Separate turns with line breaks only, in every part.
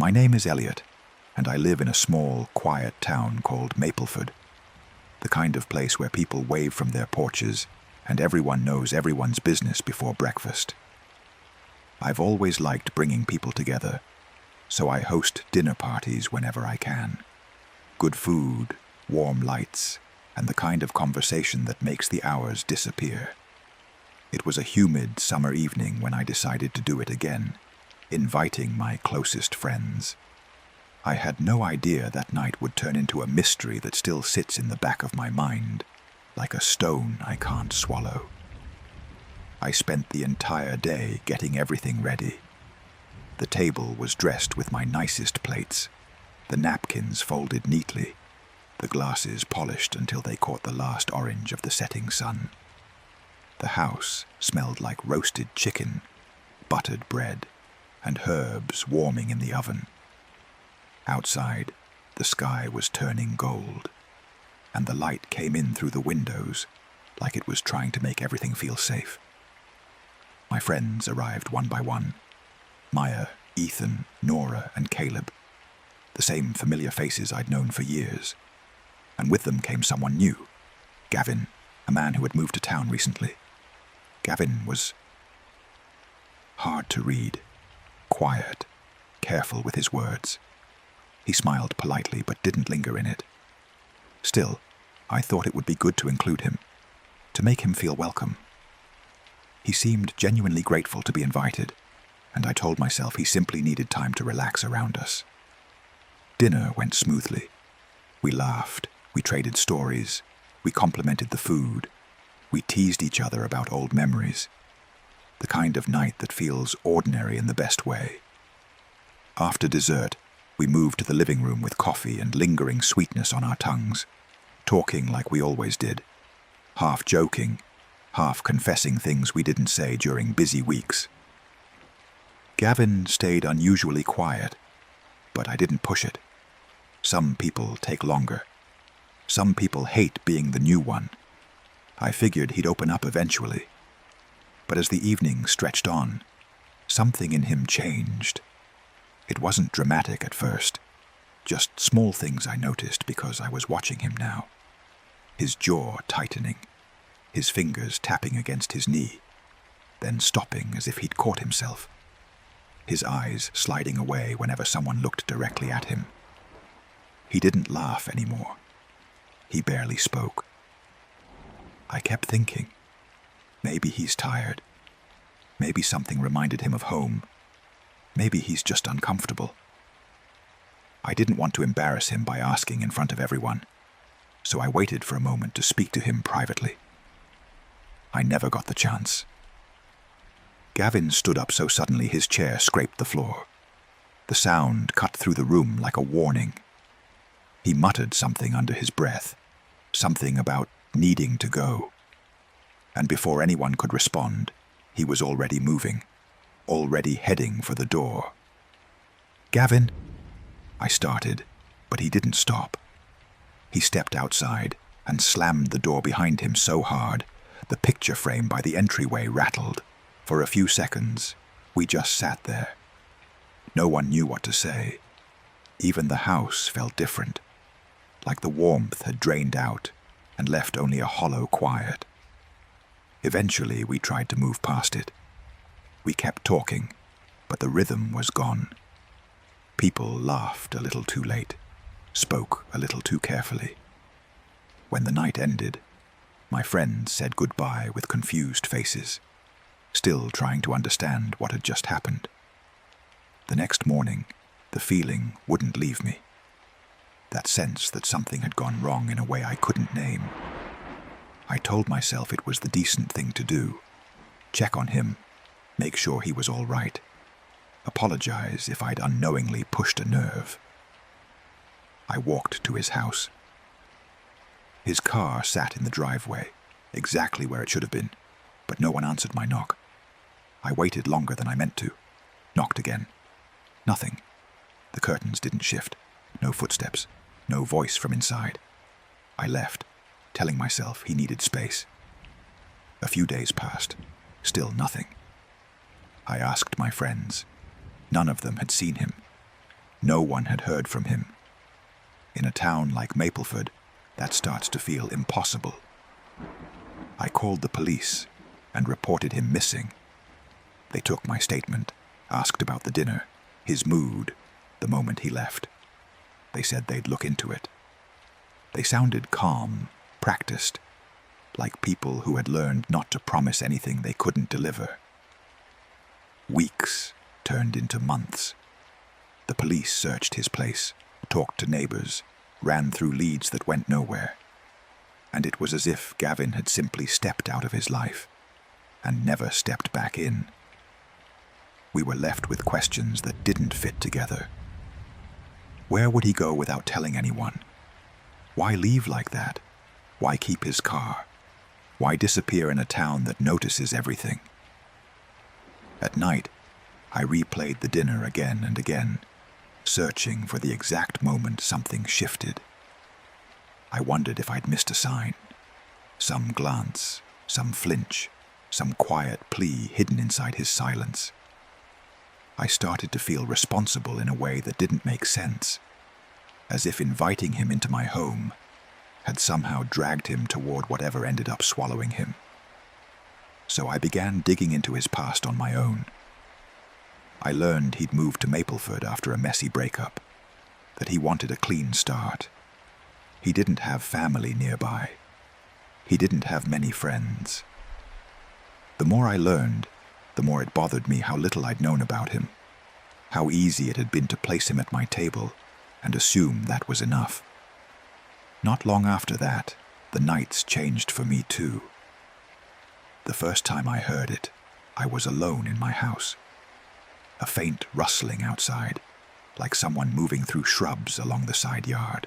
My name is Elliot, and I live in a small, quiet town called Mapleford, the kind of place where people wave from their porches and everyone knows everyone's business before breakfast. I've always liked bringing people together, so I host dinner parties whenever I can. Good food, warm lights, and the kind of conversation that makes the hours disappear. It was a humid summer evening when I decided to do it again, inviting my closest friends. I had no idea that night would turn into a mystery that still sits in the back of my mind, like a stone I can't swallow. I spent the entire day getting everything ready. The table was dressed with my nicest plates, the napkins folded neatly, the glasses polished until they caught the last orange of the setting sun. The house smelled like roasted chicken, buttered bread, and herbs warming in the oven. Outside, the sky was turning gold, and the light came in through the windows like it was trying to make everything feel safe. My friends arrived one by one. Maya, Ethan, Nora, and Caleb. The same familiar faces I'd known for years. And with them came someone new, Gavin, a man who had moved to town recently. Gavin was hard to read, quiet, careful with his words. He smiled politely but didn't linger in it. Still, I thought it would be good to include him, to make him feel welcome. He seemed genuinely grateful to be invited, and I told myself he simply needed time to relax around us. Dinner went smoothly. We laughed, we traded stories, we complimented the food, we teased each other about old memories, the kind of night that feels ordinary in the best way. After dessert, we moved to the living room with coffee and lingering sweetness on our tongues, talking like we always did, half joking, half confessing things we didn't say during busy weeks. Gavin stayed unusually quiet, but I didn't push it. Some people take longer. Some people hate being the new one. I figured he'd open up eventually. But as the evening stretched on, something in him changed. It wasn't dramatic at first, just small things I noticed because I was watching him now. His jaw tightening, his fingers tapping against his knee, then stopping as if he'd caught himself. His eyes sliding away whenever someone looked directly at him. He didn't laugh anymore. He barely spoke. I kept thinking, maybe he's tired. Maybe something reminded him of home. Maybe he's just uncomfortable. I didn't want to embarrass him by asking in front of everyone, so I waited for a moment to speak to him privately. I never got the chance. Gavin stood up so suddenly his chair scraped the floor. The sound cut through the room like a warning. He muttered something under his breath, something about needing to go. And before anyone could respond, he was already moving, already heading for the door. "Gavin," I started, but he didn't stop. He stepped outside and slammed the door behind him so hard, the picture frame by the entryway rattled. For a few seconds, we just sat there. No one knew what to say. Even the house felt different, like the warmth had drained out and left only a hollow quiet. Eventually, we tried to move past it. We kept talking, but the rhythm was gone. People laughed a little too late, spoke a little too carefully. When the night ended, my friends said goodbye with confused faces, still trying to understand what had just happened. The next morning, the feeling wouldn't leave me. That sense that something had gone wrong in a way I couldn't name. I told myself it was the decent thing to do. Check on him, make sure he was all right. Apologize if I'd unknowingly pushed a nerve. I walked to his house. His car sat in the driveway, exactly where it should have been, but no one answered my knock. I waited longer than I meant to. Knocked again. Nothing. The curtains didn't shift. No footsteps. No voice from inside. I left, telling myself he needed space. A few days passed. Still nothing. I asked my friends. None of them had seen him. No one had heard from him. In a town like Mapleford, that starts to feel impossible. I called the police and reported him missing. They took my statement, asked about the dinner, his mood, the moment he left. They said they'd look into it. They sounded calm, practiced, like people who had learned not to promise anything they couldn't deliver. Weeks turned into months. The police searched his place, talked to neighbors, ran through leads that went nowhere. And it was as if Gavin had simply stepped out of his life and never stepped back in. We were left with questions that didn't fit together. Where would he go without telling anyone? Why leave like that? Why keep his car? Why disappear in a town that notices everything? At night, I replayed the dinner again and again, searching for the exact moment something shifted. I wondered if I'd missed a sign. Some glance, some flinch, some quiet plea hidden inside his silence. I started to feel responsible in a way that didn't make sense, as if inviting him into my home had somehow dragged him toward whatever ended up swallowing him. So I began digging into his past on my own. I learned he'd moved to Mapleford after a messy breakup, that he wanted a clean start. He didn't have family nearby. He didn't have many friends. The more I learned, the more it bothered me how little I'd known about him, how easy it had been to place him at my table and assume that was enough. Not long after that, the nights changed for me too. The first time I heard it, I was alone in my house. A faint rustling outside, like someone moving through shrubs along the side yard.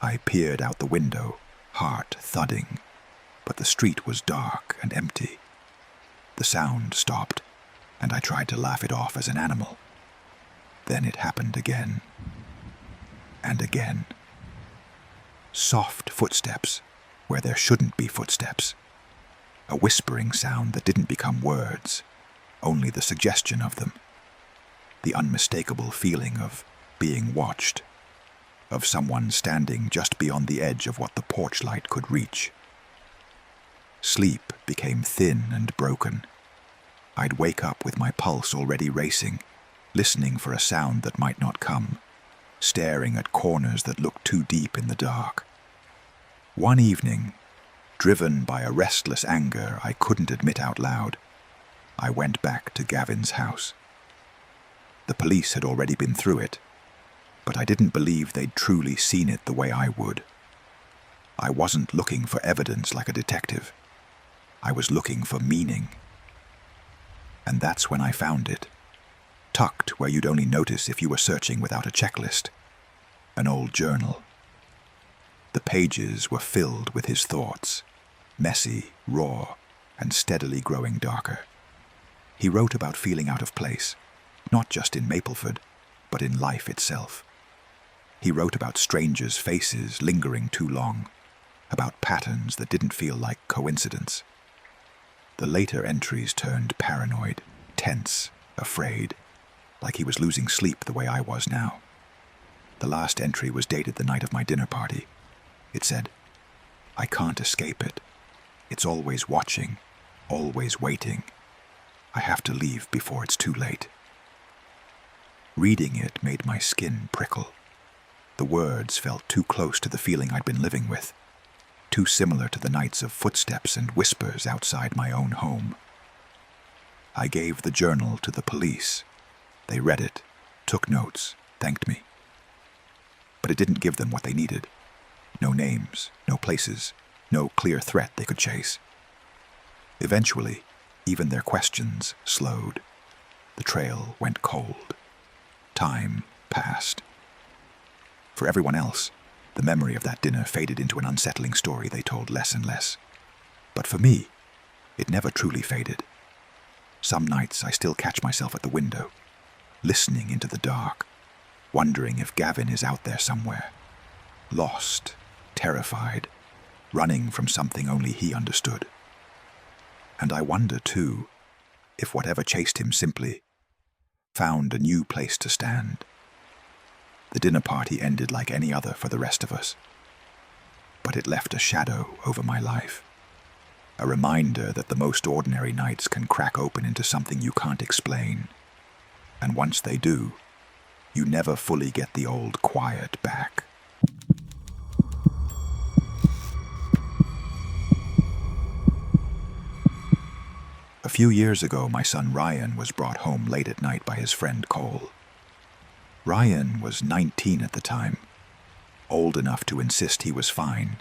I peered out the window, heart thudding, but the street was dark and empty. The sound stopped, and I tried to laugh it off as an animal. Then it happened again, and again. Soft footsteps where there shouldn't be footsteps. A whispering sound that didn't become words, only the suggestion of them. The unmistakable feeling of being watched, of someone standing just beyond the edge of what the porch light could reach. Sleep became thin and broken. I'd wake up with my pulse already racing, listening for a sound that might not come, staring at corners that looked too deep in the dark. One evening, driven by a restless anger I couldn't admit out loud, I went back to Gavin's house. The police had already been through it, but I didn't believe they'd truly seen it the way I would. I wasn't looking for evidence like a detective. I was looking for meaning. And that's when I found it, tucked where you'd only notice if you were searching without a checklist. An old journal. The pages were filled with his thoughts, messy, raw, and steadily growing darker. He wrote about feeling out of place, not just in Mapleford, but in life itself. He wrote about strangers' faces lingering too long, about patterns that didn't feel like coincidence. The later entries turned paranoid, tense, afraid, like he was losing sleep the way I was now. The last entry was dated the night of my dinner party. It said, "I can't escape it. It's always watching, always waiting. I have to leave before it's too late." Reading it made my skin prickle. The words felt too close to the feeling I'd been living with, too similar to the nights of footsteps and whispers outside my own home. I gave the journal to the police. They read it, took notes, thanked me. But it didn't give them what they needed. No names, no places, no clear threat they could chase. Eventually, even their questions slowed. The trail went cold. Time passed. For everyone else, the memory of that dinner faded into an unsettling story they told less and less. But for me, it never truly faded. Some nights I still catch myself at the window, listening into the dark, wondering if Gavin is out there somewhere, lost, terrified, running from something only he understood. And I wonder, too, if whatever chased him simply found a new place to stand, The dinner party ended like any other for the rest of us. But it left a shadow over my life. A reminder that the most ordinary nights can crack open into something you can't explain. And once they do, you never fully get the old quiet back. A few years ago, my son Ryan was brought home late at night by his friend Cole. Ryan was 19 at the time, old enough to insist he was fine,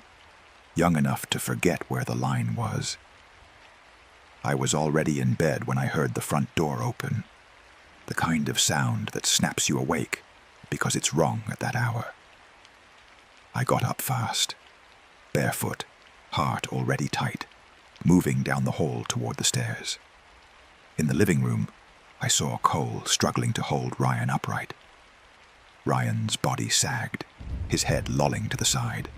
young enough to forget where the line was. I was already in bed when I heard the front door open, the kind of sound that snaps you awake because it's wrong at that hour. I got up fast, barefoot, heart already tight, moving down the hall toward the stairs. In the living room, I saw Cole struggling to hold Ryan upright. Ryan's body sagged, his head lolling to the side.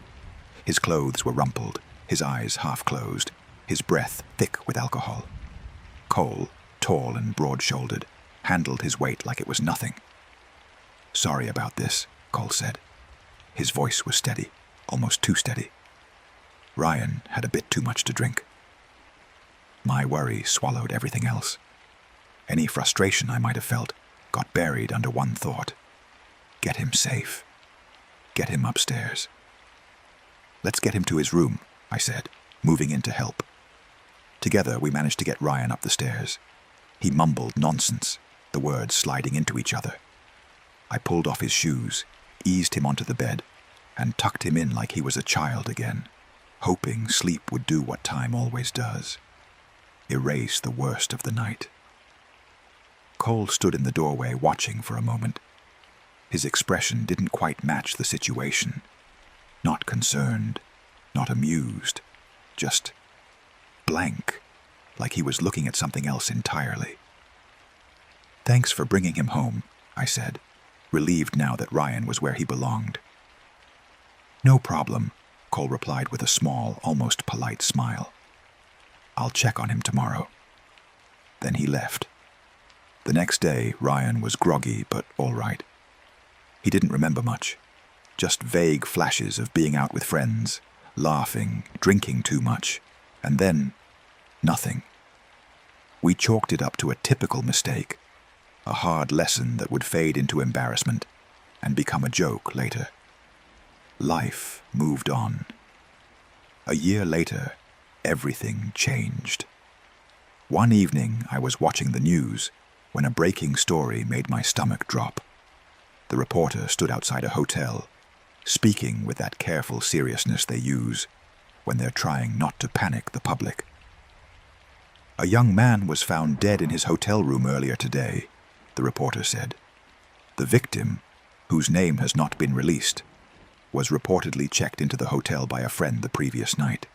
His clothes were rumpled, his eyes half-closed, his breath thick with alcohol. Cole, tall and broad-shouldered, handled his weight like it was nothing. "Sorry about this," Cole said. His voice was steady, almost too steady. Ryan had a bit too much to drink. My worry swallowed everything else. Any frustration I might have felt got buried under one thought. Get him safe. Get him upstairs. "Let's get him to his room," I said, moving in to help. Together we managed to get Ryan up the stairs. He mumbled nonsense, the words sliding into each other. I pulled off his shoes, eased him onto the bed, and tucked him in like he was a child again, hoping sleep would do what time always does. Erase the worst of the night. Cole stood in the doorway watching for a moment. His expression didn't quite match the situation. Not concerned, not amused, just blank, like he was looking at something else entirely. "Thanks for bringing him home," I said, relieved now that Ryan was where he belonged. "No problem," Cole replied with a small, almost polite smile. "I'll check on him tomorrow." Then he left. The next day, Ryan was groggy, but all right. He didn't remember much, just vague flashes of being out with friends, laughing, drinking too much, and then nothing. We chalked it up to a typical mistake, a hard lesson that would fade into embarrassment and become a joke later. Life moved on. A year later, everything changed. One evening, I was watching the news when a breaking story made my stomach drop. The reporter stood outside a hotel, speaking with that careful seriousness they use when they're trying not to panic the public. "A young man was found dead in his hotel room earlier today," the reporter said. "The victim, whose name has not been released, was reportedly checked into the hotel by a friend the previous night.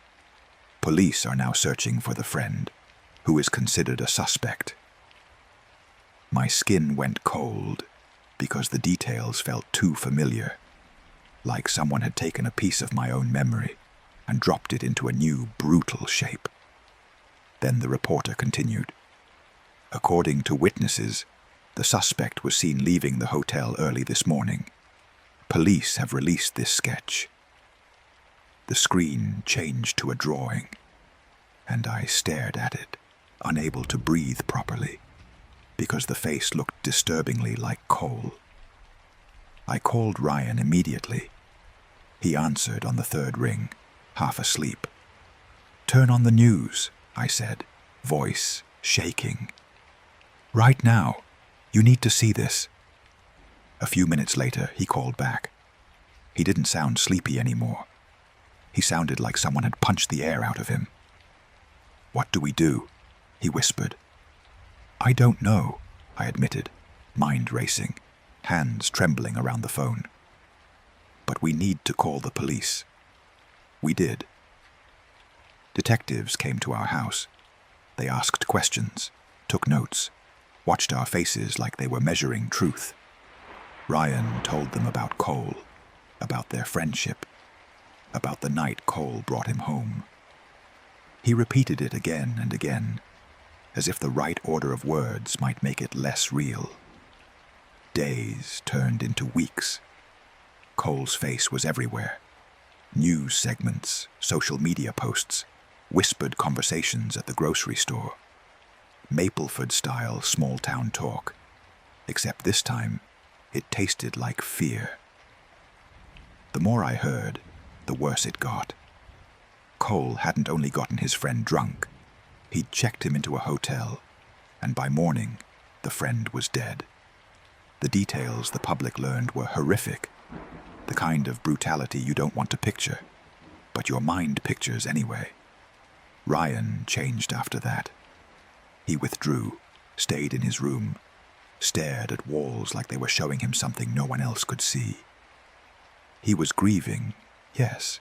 Police are now searching for the friend, who is considered a suspect." My skin went cold because the details felt too familiar, like someone had taken a piece of my own memory and dropped it into a new, brutal shape. Then the reporter continued. "According to witnesses, the suspect was seen leaving the hotel early this morning. Police have released this sketch." The screen changed to a drawing, and I stared at it, unable to breathe properly, because the face looked disturbingly like Cole. I called Ryan immediately. He answered on the third ring, half asleep. "Turn on the news," I said, voice shaking. "Right now. You need to see this." A few minutes later, he called back. He didn't sound sleepy anymore. He sounded like someone had punched the air out of him. "What do we do?" he whispered. "I don't know," I admitted, mind racing, hands trembling around the phone. "But we need to call the police." We did. Detectives came to our house. They asked questions, took notes, watched our faces like they were measuring truth. Ryan told them about Cole, about their friendship, about the night Cole brought him home. He repeated it again and again, as if the right order of words might make it less real. Days turned into weeks, Cole's face was everywhere. News segments, social media posts, whispered conversations at the grocery store. Mapleford-style small-town talk. Except this time, it tasted like fear. The more I heard, the worse it got. Cole hadn't only gotten his friend drunk, he'd checked him into a hotel, and by morning, the friend was dead. The details the public learned were horrific, the kind of brutality you don't want to picture, but your mind pictures anyway. Ryan changed after that. He withdrew, stayed in his room, stared at walls like they were showing him something no one else could see. He was grieving, yes,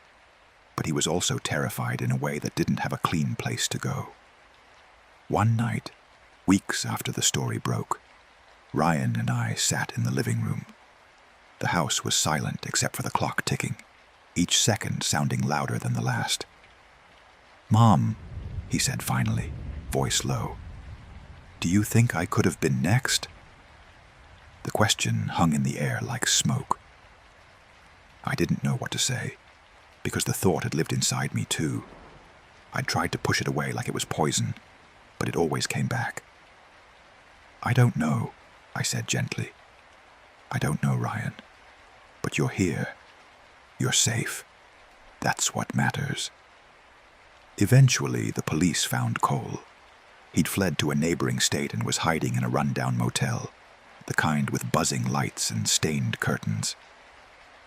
but he was also terrified in a way that didn't have a clean place to go. One night, weeks after the story broke, Ryan and I sat in the living room. The house was silent except for the clock ticking, each second sounding louder than the last. "Mom," he said finally, voice low, "do you think I could have been next?" The question hung in the air like smoke. I didn't know what to say, because the thought had lived inside me too. I'd tried to push it away like it was poison, but it always came back. "I don't know," I said gently. "I don't know, Ryan. But you're here. You're safe. That's what matters." Eventually, the police found Cole. He'd fled to a neighboring state and was hiding in a rundown motel, the kind with buzzing lights and stained curtains.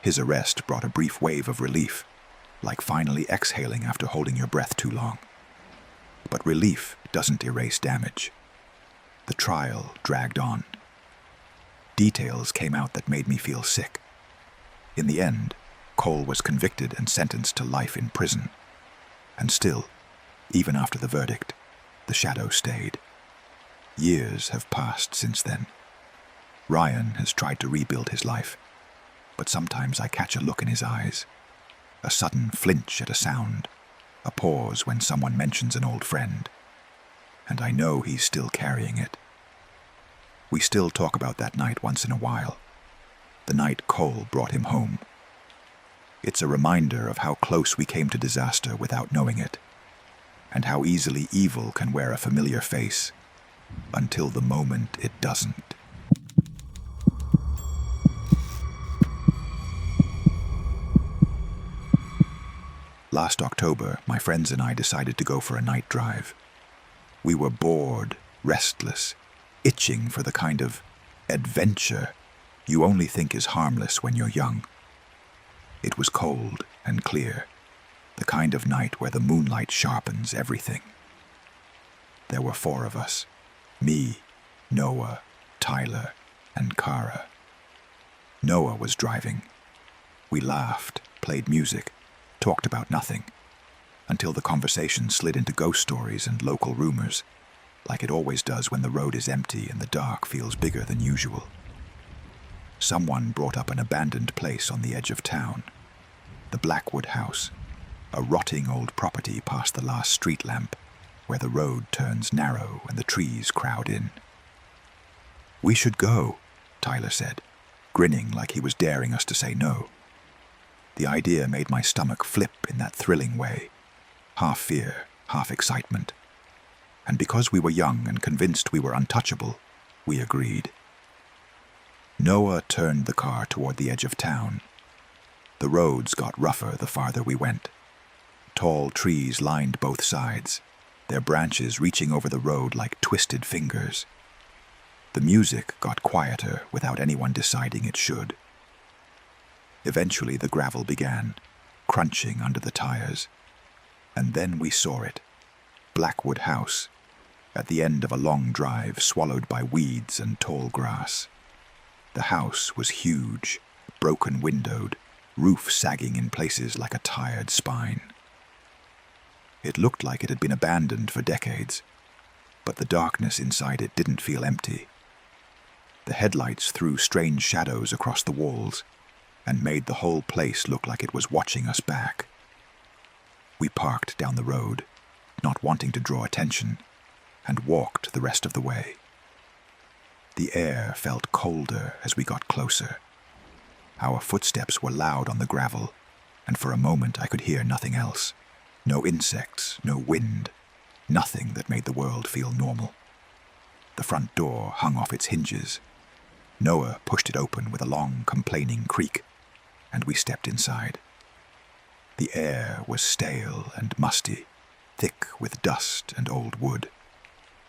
His arrest brought a brief wave of relief, like finally exhaling after holding your breath too long. But relief doesn't erase damage. The trial dragged on. Details came out that made me feel sick. In the end, Cole was convicted and sentenced to life in prison. And still, even after the verdict, the shadow stayed. Years have passed since then. Ryan has tried to rebuild his life, but sometimes I catch a look in his eyes, a sudden flinch at a sound, a pause when someone mentions an old friend, and I know he's still carrying it. We still talk about that night once in a while, the night Cole brought him home. It's a reminder of how close we came to disaster without knowing it, and how easily evil can wear a familiar face until the moment it doesn't. Last October, my friends and I decided to go for a night drive. We were bored, restless, itching for the kind of adventure you only think is harmless when you're young. It was cold and clear, the kind of night where the moonlight sharpens everything. There were 4 of us, me, Noah, Tyler, and Kara. Noah was driving. We laughed, played music, talked about nothing, until the conversation slid into ghost stories and local rumors, like it always does when the road is empty and the dark feels bigger than usual. Someone brought up an abandoned place on the edge of town, the Blackwood House, a rotting old property past the last street lamp, where the road turns narrow and the trees crowd in. "We should go," Tyler said, grinning like he was daring us to say no. The idea made my stomach flip in that thrilling way, half fear, half excitement. And because we were young and convinced we were untouchable, we agreed. Noah turned the car toward the edge of town. The roads got rougher the farther we went. Tall trees lined both sides, their branches reaching over the road like twisted fingers. The music got quieter without anyone deciding it should. Eventually the gravel began, crunching under the tires. And then we saw it, Blackwood House, at the end of a long drive swallowed by weeds and tall grass. The house was huge, broken-windowed, roof sagging in places like a tired spine. It looked like it had been abandoned for decades, but the darkness inside it didn't feel empty. The headlights threw strange shadows across the walls and made the whole place look like it was watching us back. We parked down the road, not wanting to draw attention, and walked the rest of the way. The air felt colder as we got closer. Our footsteps were loud on the gravel, and for a moment I could hear nothing else. No insects, no wind, nothing that made the world feel normal. The front door hung off its hinges. Noah pushed it open with a long, complaining creak, and we stepped inside. The air was stale and musty, thick with dust and old wood.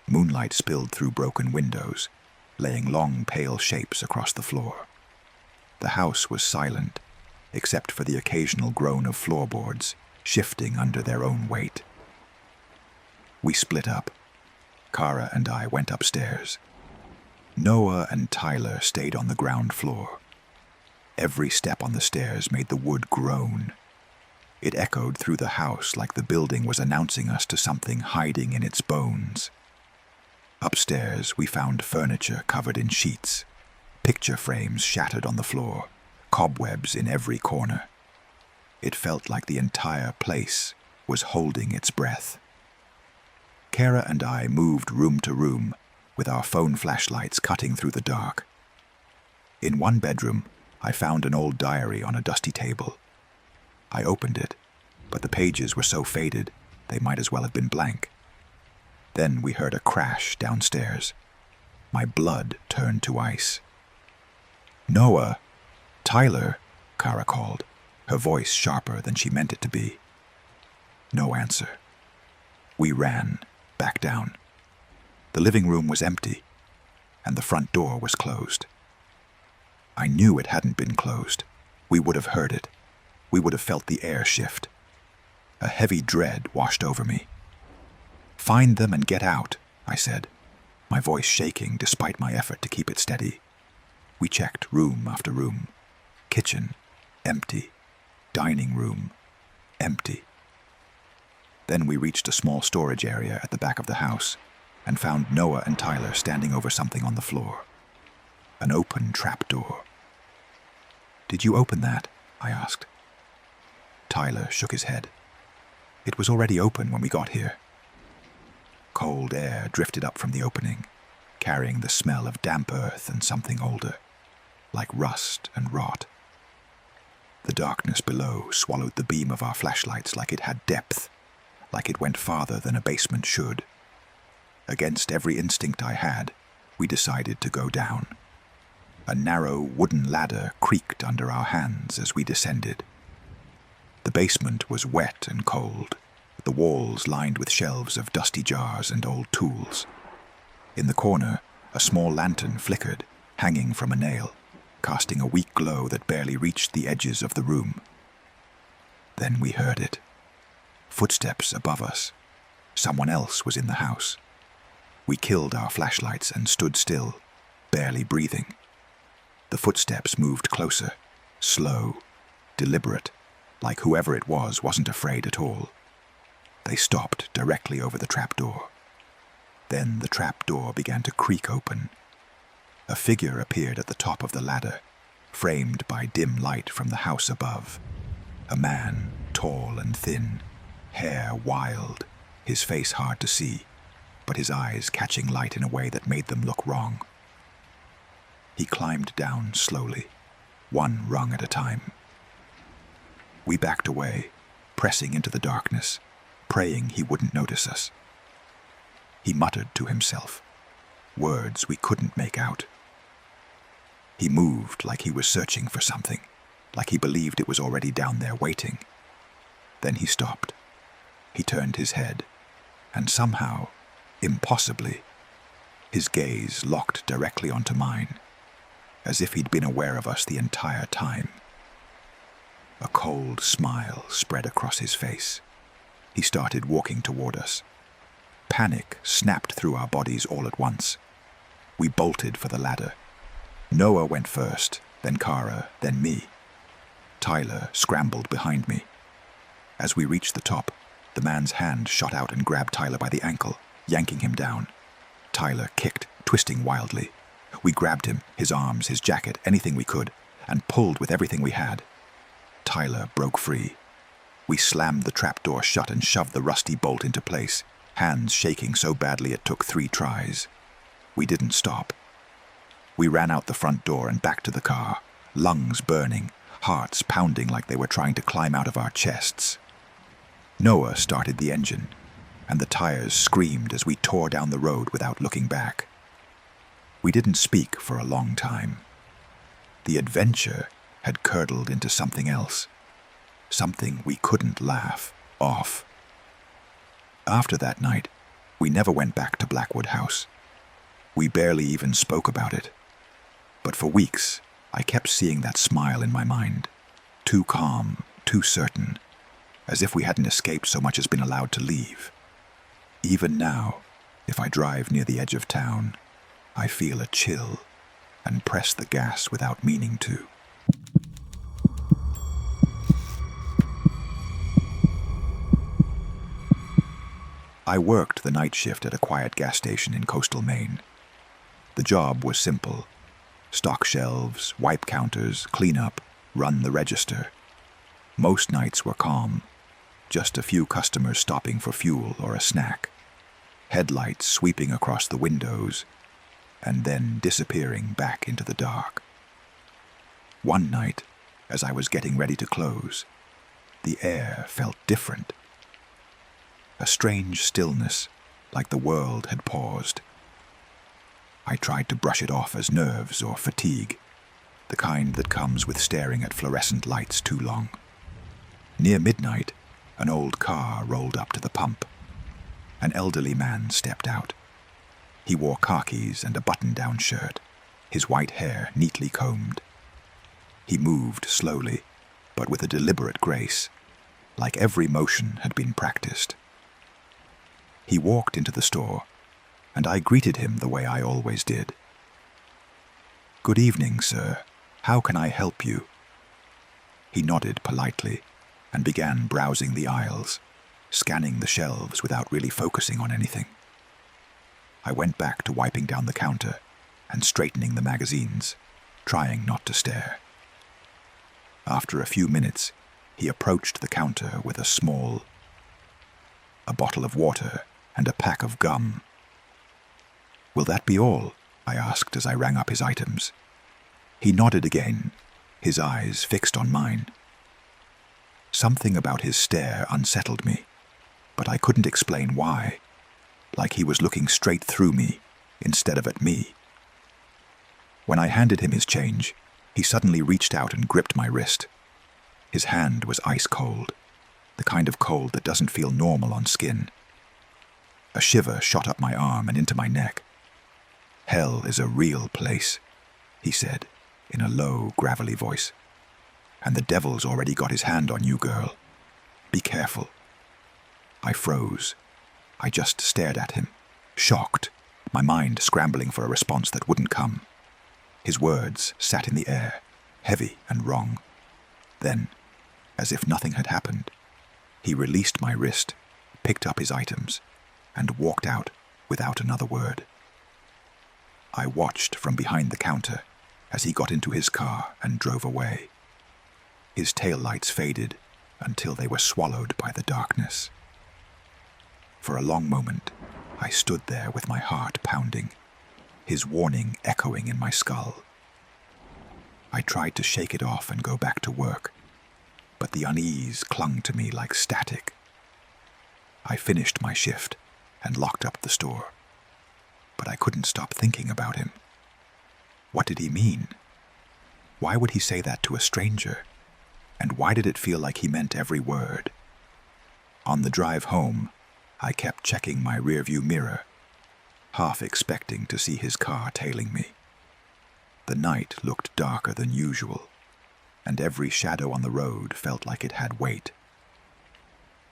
Moonlight spilled through broken windows, laying long, pale shapes across the floor. The house was silent, except for the occasional groan of floorboards shifting under their own weight. We split up. Kara and I went upstairs. Noah and Tyler stayed on the ground floor. Every step on the stairs made the wood groan. It echoed through the house like the building was announcing us to something hiding in its bones. Upstairs, we found furniture covered in sheets, picture frames shattered on the floor, cobwebs in every corner. It felt like the entire place was holding its breath. Kara and I moved room to room, with our phone flashlights cutting through the dark. In one bedroom, I found an old diary on a dusty table. I opened it, but the pages were so faded, they might as well have been blank. Then we heard a crash downstairs. My blood turned to ice. "Noah! Tyler!" Kara called, her voice sharper than she meant it to be. No answer. We ran, back down. The living room was empty, and the front door was closed. I knew it hadn't been closed. We would have heard it. We would have felt the air shift. A heavy dread washed over me. "Find them and get out," I said, my voice shaking despite my effort to keep it steady. We checked room after room. Kitchen, empty. Dining room, empty. Then we reached a small storage area at the back of the house and found Noah and Tyler standing over something on the floor. An open trapdoor. "Did you open that?" I asked. Tyler shook his head. "It was already open when we got here." Cold air drifted up from the opening, carrying the smell of damp earth and something older, like rust and rot. The darkness below swallowed the beam of our flashlights like it had depth, like it went farther than a basement should. Against every instinct I had, we decided to go down. A narrow wooden ladder creaked under our hands as we descended. The basement was wet and cold, the walls lined with shelves of dusty jars and old tools. In the corner, a small lantern flickered, hanging from a nail, casting a weak glow that barely reached the edges of the room. Then we heard it. Footsteps above us. Someone else was in the house. We killed our flashlights and stood still, barely breathing. The footsteps moved closer, slow, deliberate, like whoever it was wasn't afraid at all. They stopped directly over the trapdoor. Then the trapdoor began to creak open. A figure appeared at the top of the ladder, framed by dim light from the house above. A man, tall and thin, hair wild, his face hard to see, but his eyes catching light in a way that made them look wrong. He climbed down slowly, one rung at a time. We backed away, pressing into the darkness, praying he wouldn't notice us. He muttered to himself, words we couldn't make out. He moved like he was searching for something, like he believed it was already down there waiting. Then he stopped. He turned his head, and somehow, impossibly, his gaze locked directly onto mine, as if he'd been aware of us the entire time. A cold smile spread across his face. He started walking toward us. Panic snapped through our bodies all at once. We bolted for the ladder. Noah went first, then Kara, then me. Tyler scrambled behind me. As we reached the top, the man's hand shot out and grabbed Tyler by the ankle, yanking him down. Tyler kicked, twisting wildly. We grabbed him, his arms, his jacket, anything we could, and pulled with everything we had. Tyler broke free. We slammed the trapdoor shut and shoved the rusty bolt into place, hands shaking so badly it took 3 tries. We didn't stop. We ran out the front door and back to the car, lungs burning, hearts pounding like they were trying to climb out of our chests. Noah started the engine, and the tires screamed as we tore down the road without looking back. We didn't speak for a long time. The adventure had curdled into something else, something we couldn't laugh off. After that night, we never went back to Blackwood House. We barely even spoke about it. But for weeks, I kept seeing that smile in my mind, too calm, too certain, as if we hadn't escaped so much as been allowed to leave. Even now, if I drive near the edge of town, I feel a chill and press the gas without meaning to. I worked the night shift at a quiet gas station in coastal Maine. The job was simple. Stock shelves, wipe counters, clean up, run the register. Most nights were calm, just a few customers stopping for fuel or a snack, headlights sweeping across the windows, and then disappearing back into the dark. One night, as I was getting ready to close, the air felt different. A strange stillness, like the world had paused. I tried to brush it off as nerves or fatigue, the kind that comes with staring at fluorescent lights too long. Near midnight, an old car rolled up to the pump. An elderly man stepped out. He wore khakis and a button-down shirt, his white hair neatly combed. He moved slowly, but with a deliberate grace, like every motion had been practiced. He walked into the store, and I greeted him the way I always did. "Good evening, sir. How can I help you?" He nodded politely and began browsing the aisles, scanning the shelves without really focusing on anything. I went back to wiping down the counter and straightening the magazines, trying not to stare. After a few minutes, he approached the counter with a bottle of water and a pack of gum. "Will that be all?" I asked as I rang up his items. He nodded again, his eyes fixed on mine. Something about his stare unsettled me, but I couldn't explain why, like he was looking straight through me instead of at me. When I handed him his change, he suddenly reached out and gripped my wrist. His hand was ice cold, the kind of cold that doesn't feel normal on skin. A shiver shot up my arm and into my neck. "Hell is a real place," he said, in a low, gravelly voice. "And the devil's already got his hand on you, girl. Be careful." I froze. I just stared at him, shocked, my mind scrambling for a response that wouldn't come. His words sat in the air, heavy and wrong. Then, as if nothing had happened, he released my wrist, picked up his items, and walked out without another word. I watched from behind the counter as he got into his car and drove away. His taillights faded until they were swallowed by the darkness. For a long moment, I stood there with my heart pounding, his warning echoing in my skull. I tried to shake it off and go back to work, but the unease clung to me like static. I finished my shift and locked up the store, but I couldn't stop thinking about him. What did he mean? Why would he say that to a stranger? And why did it feel like he meant every word? On the drive home, I kept checking my rearview mirror, half expecting to see his car tailing me. The night looked darker than usual, and every shadow on the road felt like it had weight.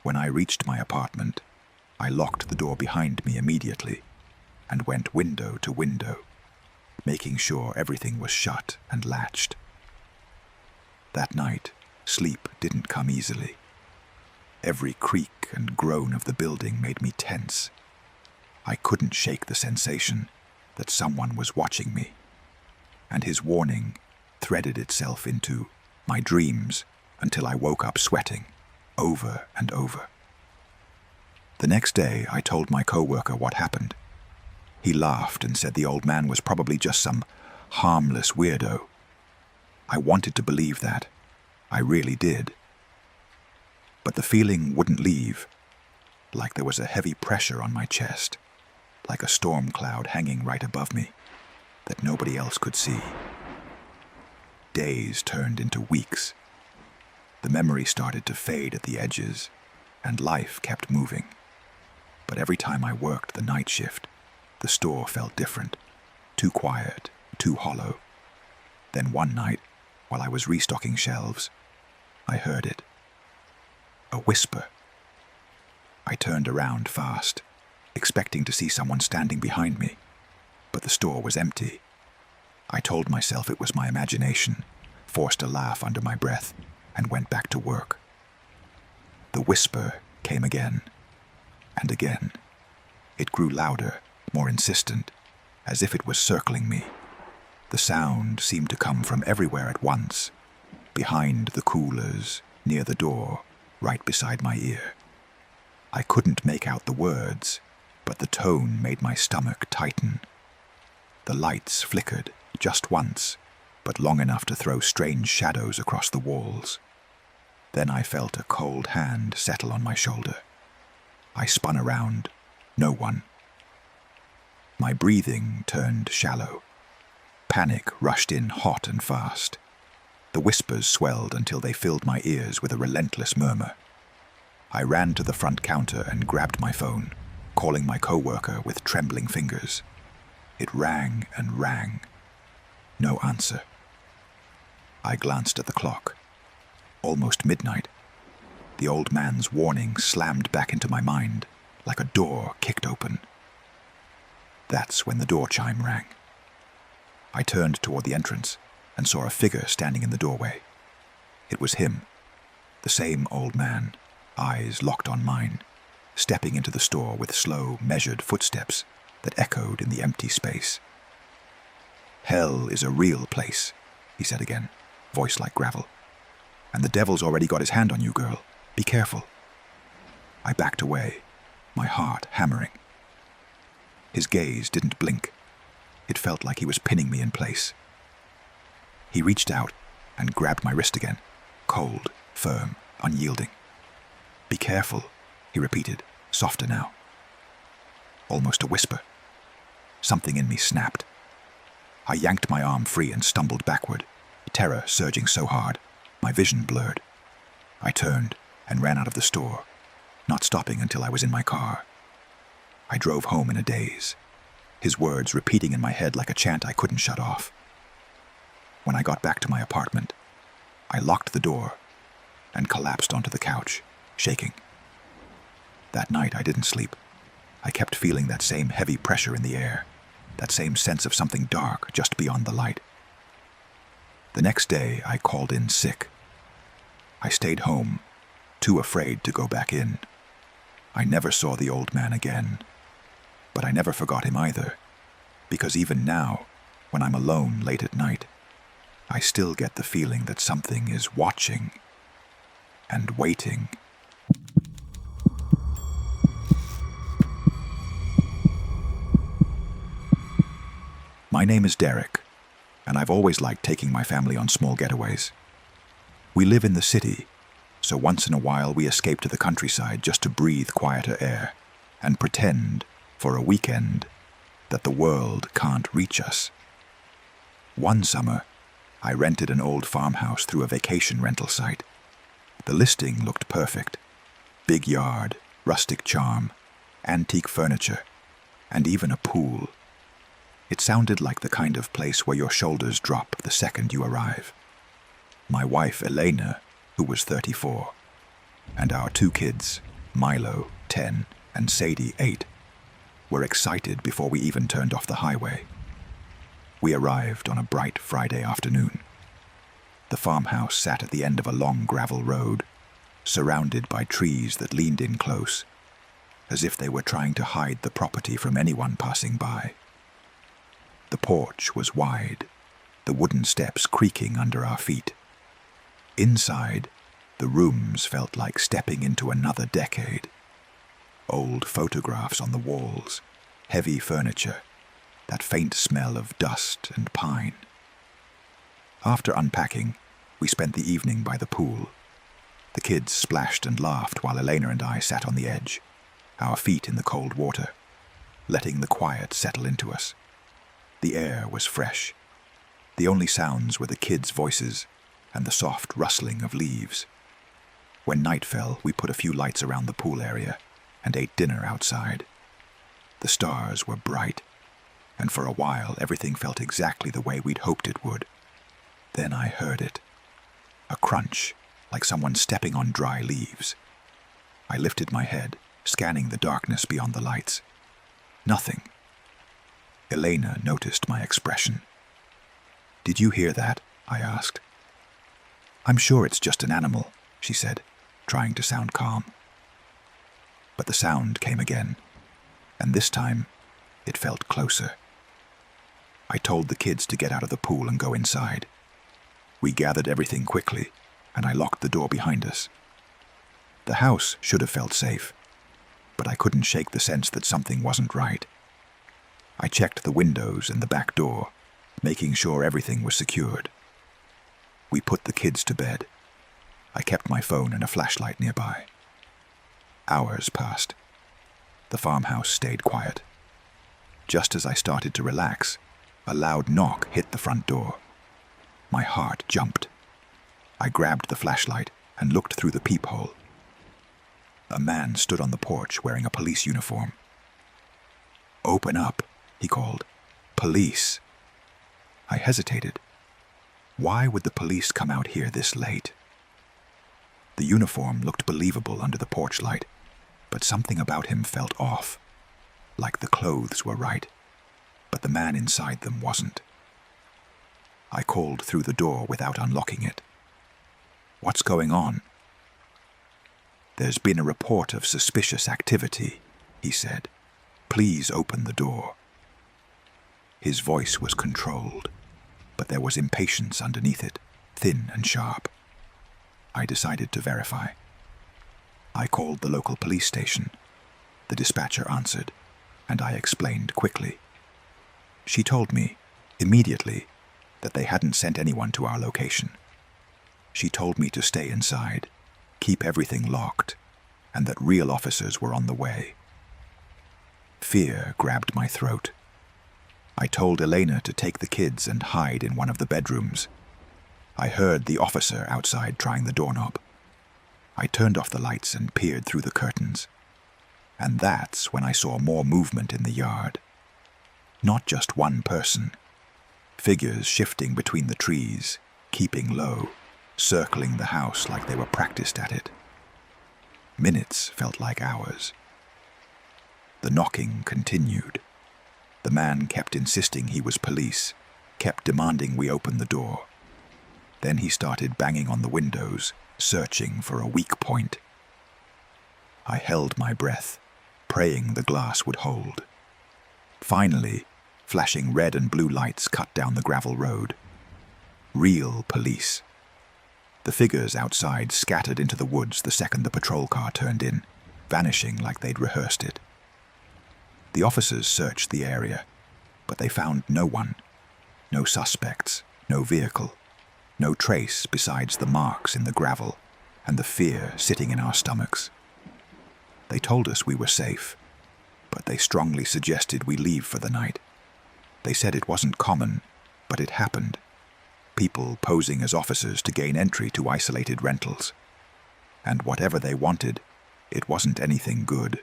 When I reached my apartment, I locked the door behind me immediately and went window to window, making sure everything was shut and latched. That night, sleep didn't come easily. Every creak and groan of the building made me tense. I couldn't shake the sensation that someone was watching me, and his warning threaded itself into my dreams until I woke up sweating, over and over. The next day, I told my coworker what happened. He laughed and said the old man was probably just some harmless weirdo. I wanted to believe that. I really did. But the feeling wouldn't leave, like there was a heavy pressure on my chest, like a storm cloud hanging right above me that nobody else could see. Days turned into weeks. The memory started to fade at the edges, and life kept moving. But every time I worked the night shift, the store felt different, too quiet, too hollow. Then one night, while I was restocking shelves, I heard it. A whisper. I turned around fast, expecting to see someone standing behind me, but the store was empty. I told myself it was my imagination, forced a laugh under my breath, and went back to work. The whisper came again, and again. It grew louder, more insistent, as if it was circling me. The sound seemed to come from everywhere at once, behind the coolers, near the door, right beside my ear. I couldn't make out the words, but the tone made my stomach tighten. The lights flickered, just once, but long enough to throw strange shadows across the walls. Then I felt a cold hand settle on my shoulder. I spun around. No one. My breathing turned shallow. Panic rushed in hot and fast. The whispers swelled until they filled my ears with a relentless murmur. I ran to the front counter and grabbed my phone, calling my coworker with trembling fingers. It rang and rang. No answer. I glanced at the clock. Almost midnight. The old man's warning slammed back into my mind, like a door kicked open. That's when the door chime rang. I turned toward the entrance and saw a figure standing in the doorway. It was him, the same old man, eyes locked on mine, stepping into the store with slow, measured footsteps that echoed in the empty space. "Hell is a real place," he said again, voice like gravel. "And the devil's already got his hand on you, girl. Be careful." I backed away, my heart hammering. His gaze didn't blink. It felt like he was pinning me in place. He reached out and grabbed my wrist again, cold, firm, unyielding. "Be careful," he repeated, softer now. Almost a whisper. Something in me snapped. I yanked my arm free and stumbled backward, terror surging so hard, my vision blurred. I turned and ran out of the store, not stopping until I was in my car. I drove home in a daze, his words repeating in my head like a chant I couldn't shut off. When I got back to my apartment, I locked the door and collapsed onto the couch, shaking. That night I didn't sleep. I kept feeling that same heavy pressure in the air, that same sense of something dark just beyond the light. The next day I called in sick. I stayed home, too afraid to go back in. I never saw the old man again. But I never forgot him either, because even now, when I'm alone late at night, I still get the feeling that something is watching and waiting. My name is Derek, and I've always liked taking my family on small getaways. We live in the city, so once in a while we escape to the countryside just to breathe quieter air and pretend, for a weekend, that the world can't reach us. One summer, I rented an old farmhouse through a vacation rental site. The listing looked perfect. Big yard, rustic charm, antique furniture, and even a pool. It sounded like the kind of place where your shoulders drop the second you arrive. My wife, Elena, who was 34, and our two kids, Milo, 10, and Sadie, 8, were excited before we even turned off the highway. We arrived on a bright Friday afternoon. The farmhouse sat at the end of a long gravel road, surrounded by trees that leaned in close, as if they were trying to hide the property from anyone passing by. The porch was wide, the wooden steps creaking under our feet. Inside, the rooms felt like stepping into another decade. Old photographs on the walls, heavy furniture, that faint smell of dust and pine. After unpacking, we spent the evening by the pool. The kids splashed and laughed while Elena and I sat on the edge, our feet in the cold water, letting the quiet settle into us. The air was fresh. The only sounds were the kids' voices and the soft rustling of leaves. When night fell, we put a few lights around the pool area and ate dinner outside. The stars were bright, and for a while everything felt exactly the way we'd hoped it would. Then I heard it. A crunch, like someone stepping on dry leaves. I lifted my head, scanning the darkness beyond the lights. Nothing. Elena noticed my expression. "Did you hear that?" I asked. "I'm sure it's just an animal," she said, trying to sound calm. But the sound came again, and this time it felt closer. I told the kids to get out of the pool and go inside. We gathered everything quickly, and I locked the door behind us. The house should have felt safe, but I couldn't shake the sense that something wasn't right. I checked the windows and the back door, making sure everything was secured. We put the kids to bed. I kept my phone and a flashlight nearby. Hours passed. The farmhouse stayed quiet. Just as I started to relax, a loud knock hit the front door. My heart jumped. I grabbed the flashlight and looked through the peephole. A man stood on the porch wearing a police uniform. "Open up," he called. "Police." I hesitated. Why would the police come out here this late? The uniform looked believable under the porch light, but something about him felt off, like the clothes were right, but the man inside them wasn't. I called through the door without unlocking it. "What's going on?" "There's been a report of suspicious activity," he said. "Please open the door." His voice was controlled, but there was impatience underneath it, thin and sharp. I decided to verify. I called the local police station. The dispatcher answered, and I explained quickly. She told me, immediately, that they hadn't sent anyone to our location. She told me to stay inside, keep everything locked, and that real officers were on the way. Fear grabbed my throat. I told Elena to take the kids and hide in one of the bedrooms. I heard the officer outside trying the doorknob. I turned off the lights and peered through the curtains. And that's when I saw more movement in the yard. Not just one person. Figures shifting between the trees, keeping low, circling the house like they were practiced at it. Minutes felt like hours. The knocking continued. The man kept insisting he was police, kept demanding we open the door. Then he started banging on the windows, searching for a weak point. I held my breath, praying the glass would hold. Finally, flashing red and blue lights cut down the gravel road. Real police. The figures outside scattered into the woods the second the patrol car turned in, vanishing like they'd rehearsed it. The officers searched the area, but they found no one. No suspects, no vehicle, no trace besides the marks in the gravel and the fear sitting in our stomachs. They told us we were safe, but they strongly suggested we leave for the night. They said it wasn't common, but it happened. People posing as officers to gain entry to isolated rentals. And whatever they wanted, it wasn't anything good.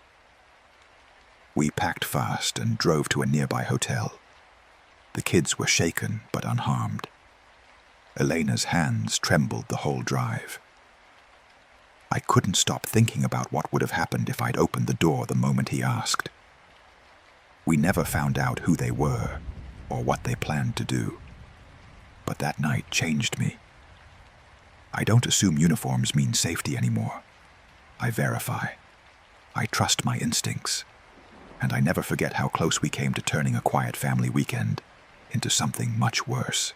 We packed fast and drove to a nearby hotel. The kids were shaken but unharmed. Elena's hands trembled the whole drive. I couldn't stop thinking about what would have happened if I'd opened the door the moment he asked. We never found out who they were or what they planned to do. But that night changed me. I don't assume uniforms mean safety anymore. I verify. I trust my instincts. And I never forget how close we came to turning a quiet family weekend into something much worse.